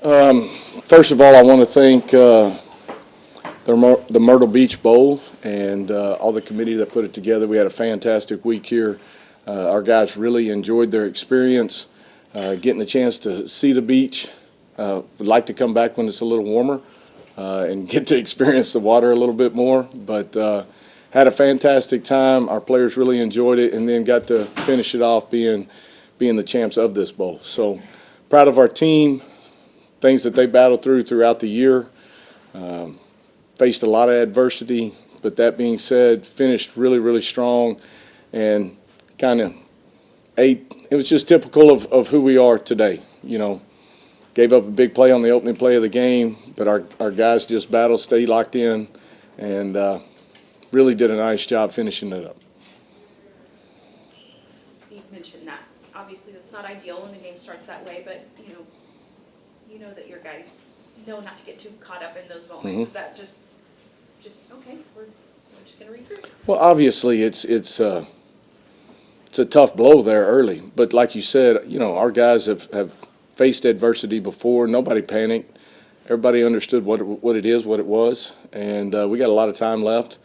First of all, I want to thank the Myrtle Beach Bowl and all the committee that put it together. We had a fantastic week here. Our guys really enjoyed their experience, getting the chance to see the beach. Would like to come back when it's a little warmer and get to experience the water a little bit more. But had a fantastic time. Our players really enjoyed it, and then got to finish it off being the champs of this bowl. So proud of our team, things that they battled throughout the year. Faced a lot of adversity, but that being said, finished really, really strong, and kind of it was just typical of who we are today. You know, gave up a big play on the opening play of the game, but our guys just battled, stayed locked in, and really did a nice job finishing it up. You mentioned that. Obviously, that's not ideal when the game starts that way, but you know that your guys know not to get too caught up in those moments. Mm-hmm. Is that just okay? We're just going to regroup. Well, obviously, it's a tough blow there early, but like you said, our guys have faced adversity before. Nobody panicked. Everybody understood what it was, and we got a lot of time left.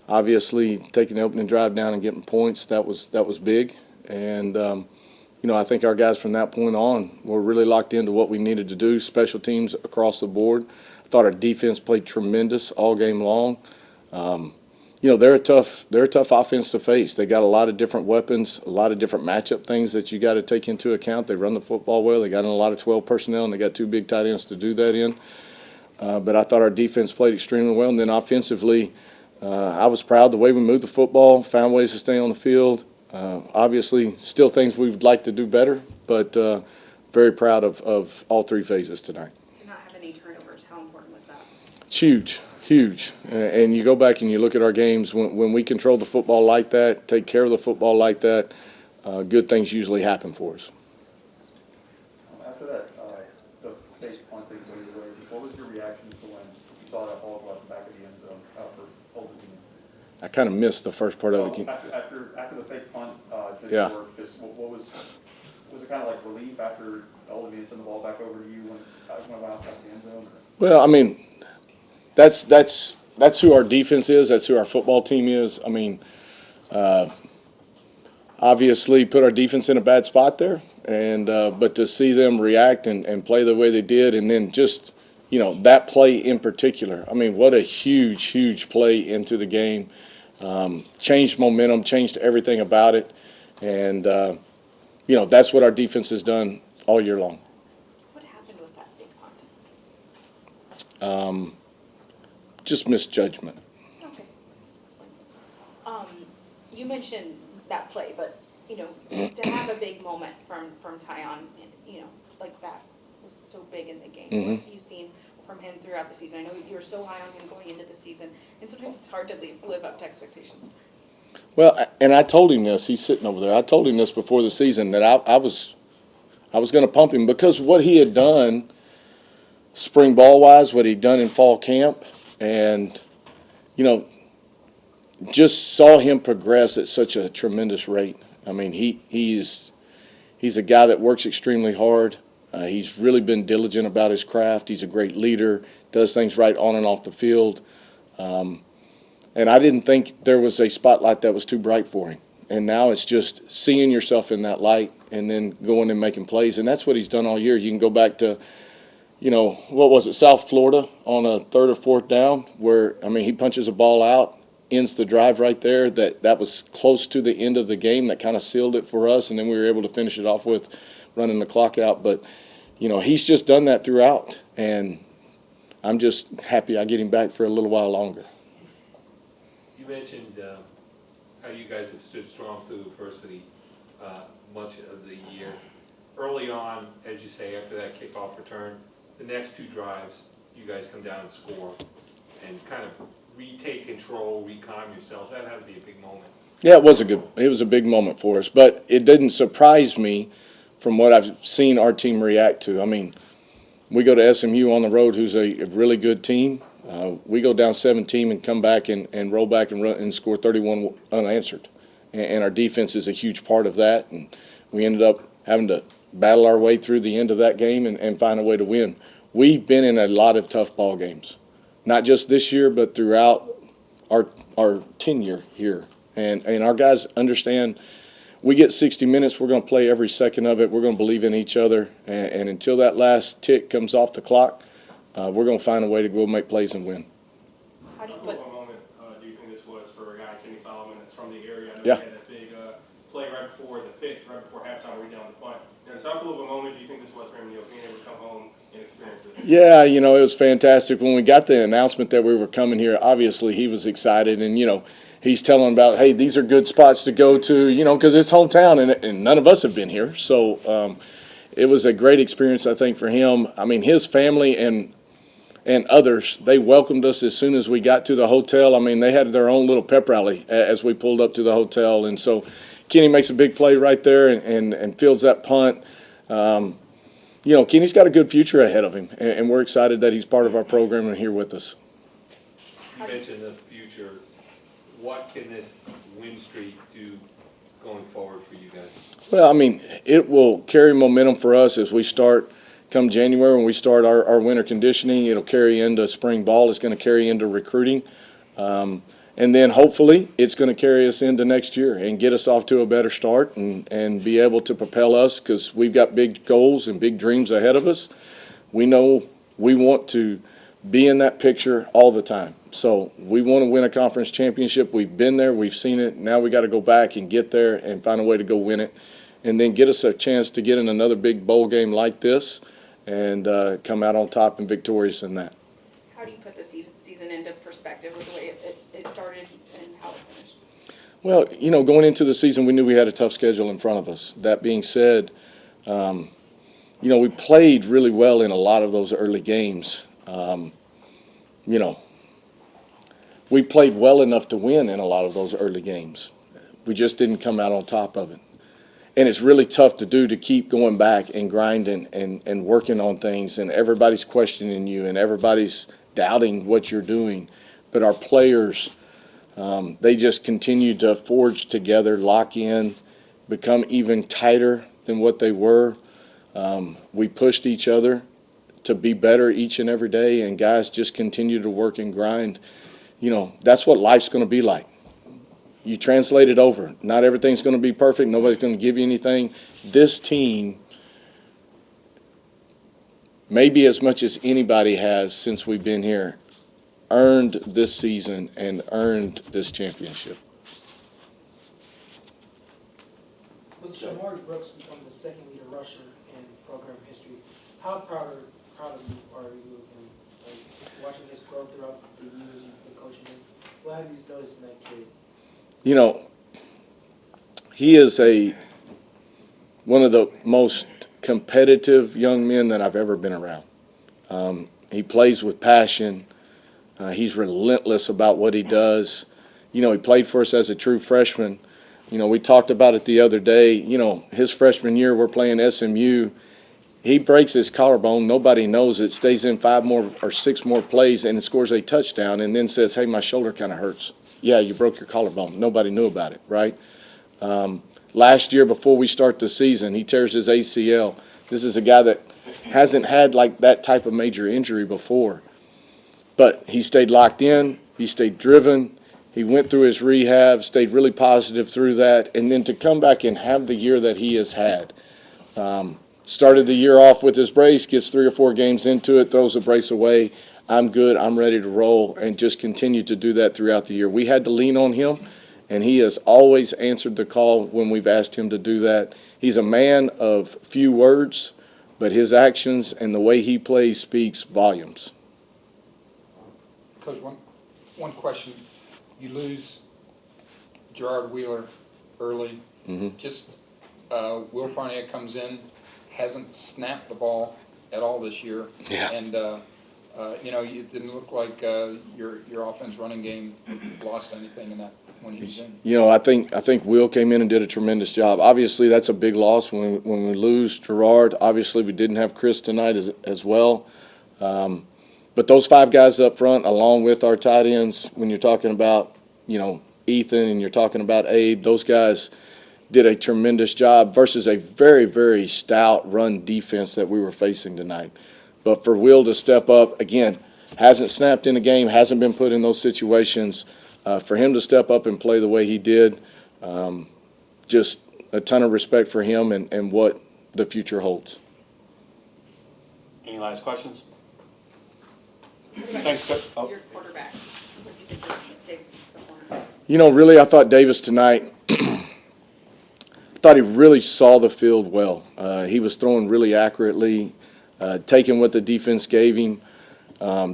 Obviously, taking the opening drive down and getting points, that was big, and I think our guys from that point on were really locked into what we needed to do. Special teams across the board. I thought our defense played tremendous all game long. They're a tough offense to face. They got a lot of different weapons, a lot of different matchup things that you got to take into account. They run the football well. They got in a lot of 12 personnel, and they got two big tight ends to do that in. But I thought our defense played extremely well. And then offensively, I was proud the way we moved the football, found ways to stay on the field. Obviously, still things we would like to do better, but very proud of all three phases tonight. To not have any turnovers, how important was that? It's huge. And you go back and you look at our games, when we control the football like that, take care of the football like that, good things usually happen for us. After that, the face punt that you were away, what was your reaction to when you saw that ball go out the back of the end zone for Tulsa? I kind of missed the first part of it. After the fake punt, Yeah. What was it kind of like relief after Old Dominion sent the ball back over to you when it went out back of the end zone? Well, I mean, that's who our defense is. That's who our football team is. I mean, obviously put our defense in a bad spot there, and but to see them react and play the way they did, and then just that play in particular. I mean, what a huge play into the game. Changed momentum, changed everything about it, and that's what our defense has done all year long. What happened with that big punt? Just misjudgment. Okay. You mentioned that play, but to have a big moment from Tyon, like that was so big in the game. Mm-hmm. What have you seen from him throughout the season? I know you were so high on him going into the season, and sometimes it's hard to live up to expectations. Well, and I told him this. He's sitting over there. I told him this before the season that I was going to pump him because what he had done, spring ball wise, what he'd done in fall camp, and just saw him progress at such a tremendous rate. I mean, he's a guy that works extremely hard. He's really been diligent about his craft. He's a great leader, does things right on and off the field. And I didn't think there was a spotlight that was too bright for him. And now it's just seeing yourself in that light and then going and making plays. And that's what he's done all year. You can go back to, what was it, South Florida on a third or fourth down where, I mean, he punches a ball out, ends the drive right there. That was close to the end of the game. That kind of sealed it for us. And then we were able to finish it off with running the clock out. But, he's just done that throughout. And I'm just happy I get him back for a little while longer. You mentioned how you guys have stood strong through adversity much of the year. Early on, as you say, after that kickoff return, the next two drives, you guys come down and score and kind of retake control, recalm yourselves. That had to be a big moment. Yeah, it was a big moment for us, but it didn't surprise me from what I've seen our team react to. I mean, we go to SMU on the road, who's a really good team. We go down 17 and come back and roll back and run and score 31 unanswered. And our defense is a huge part of that. And we ended up having to battle our way through the end of that game and find a way to win. we've been in a lot of tough ball games, not just this year, but throughout our tenure here. And our guys understand we get 60 minutes, we're going to play every second of it. We're going to believe in each other. And until that last tick comes off the clock, we're going to find a way to go make plays and win. How do you How put, cool of a moment do you think this was for a guy, Kenny Solomon, that's from the area? I know Yeah. he had that big play right before the pick, right before halftime, where he down the punt. So how cool of a moment do you think this was for him, being able to come home and experience this? Yeah, it was fantastic. When we got the announcement that we were coming here, obviously he was excited. And, he's telling about, hey, these are good spots to go to, because it's hometown and none of us have been here. So it was a great experience, I think, for him. I mean, his family and others, they welcomed us as soon as we got to the hotel. I mean, they had their own little pep rally as we pulled up to the hotel. And so Kenny makes a big play right there and fields that punt. Kenny's got a good future ahead of him, and we're excited that he's part of our program and here with us. You mentioned the future. What can this win streak do going forward for you guys? Well, I mean, it will carry momentum for us as we start come January when we start our winter conditioning. It'll carry into spring ball. It's going to carry into recruiting. And then hopefully it's going to carry us into next year and get us off to a better start and be able to propel us because we've got big goals and big dreams ahead of us. We know we want to be in that picture all the time. So we want to win a conference championship. We've been there. We've seen it. Now we got to go back and get there and find a way to go win it and then get us a chance to get in another big bowl game like this and come out on top and victorious in that. how do you put the season into perspective with the way it started and how it finished? Well, going into the season, we knew we had a tough schedule in front of us. That being said, we played really well in a lot of those early games. We played well enough to win in a lot of those early games. We just didn't come out on top of it. And it's really tough to do, to keep going back and grinding and working on things, and everybody's questioning you and everybody's doubting what you're doing. But our players, they just continue to forge together, lock in, become even tighter than what they were. We pushed each other to be better each and every day, and guys just continue to work and grind. That's what life's going to be like. You translate it over. Not everything's going to be perfect. Nobody's going to give you anything. This team, maybe as much as anybody has since we've been here, earned this season and earned this championship. With Shamari Brooks becoming the second leader rusher in program history, how proud of you are you of him? Like, watching his growth throughout the years you've been coaching him, what have you noticed in that kid? He is one of the most competitive young men that I've ever been around. He plays with passion. He's relentless about what he does. He played for us as a true freshman. We talked about it the other day. His freshman year, we're playing SMU. He breaks his collarbone. Nobody knows it. Stays in 5 more or 6 more plays and scores a touchdown and then says, hey, my shoulder kind of hurts. Yeah, you broke your collarbone. Nobody knew about it, right? Last year, before we start the season, he tears his ACL. This is a guy that hasn't had like that type of major injury before. But he stayed locked in. He stayed driven. He went through his rehab, stayed really positive through that. And then to come back and have the year that he has had. Started the year off with his brace, gets 3 or 4 games into it, throws the brace away. I'm good, I'm ready to roll, and just continue to do that throughout the year. We had to lean on him, and he has always answered the call when we've asked him to do that. He's a man of few words, but his actions and the way he plays speaks volumes. Coach, one question. You lose Gerard Wheeler early. Mhm. Just Will Farnier comes in, hasn't snapped the ball at all this year. Yeah. And, it didn't look like your offense running game lost anything in that when he was in. I think Will came in and did a tremendous job. Obviously, that's a big loss when we lose Gerard. Obviously, we didn't have Chris tonight as well. But those 5 guys up front, along with our tight ends, when you're talking about, Ethan and you're talking about Abe, those guys did a tremendous job versus a very, very stout run defense that we were facing tonight. But for Will to step up, again, hasn't snapped in a game, hasn't been put in those situations. For him to step up and play the way he did, just a ton of respect for him and what the future holds. Any last questions? Thanks, Coach. Oh. Your quarterback, what do you think of Davis' performance? You know, really, I thought Davis tonight, thought he really saw the field well. He was throwing really accurately, taking what the defense gave him,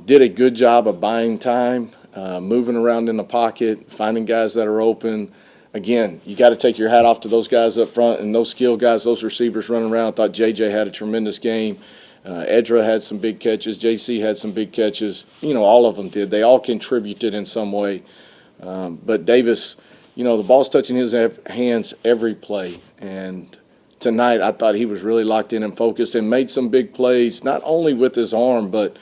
did a good job of buying time, moving around in the pocket, finding guys that are open. Again, you got to take your hat off to those guys up front and those skill guys, those receivers running around. I thought JJ had a tremendous game. Edra had some big catches. JC had some big catches. You know, all of them did. They all contributed in some way. But Davis, you know, the ball's touching his hands every play. And tonight I thought he was really locked in and focused and made some big plays, not only with his arm, but,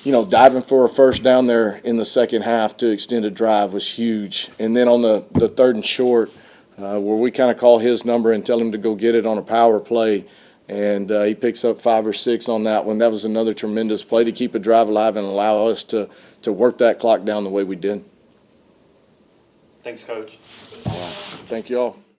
you know, diving for a first down there in the second half to extend a drive was huge. And then on the third and short, where we kind of call his number and tell him to go get it on a power play, and he picks up 5 or 6 on that one. That was another tremendous play to keep a drive alive and allow us to work that clock down the way we did. Thanks, Coach. Thank you all.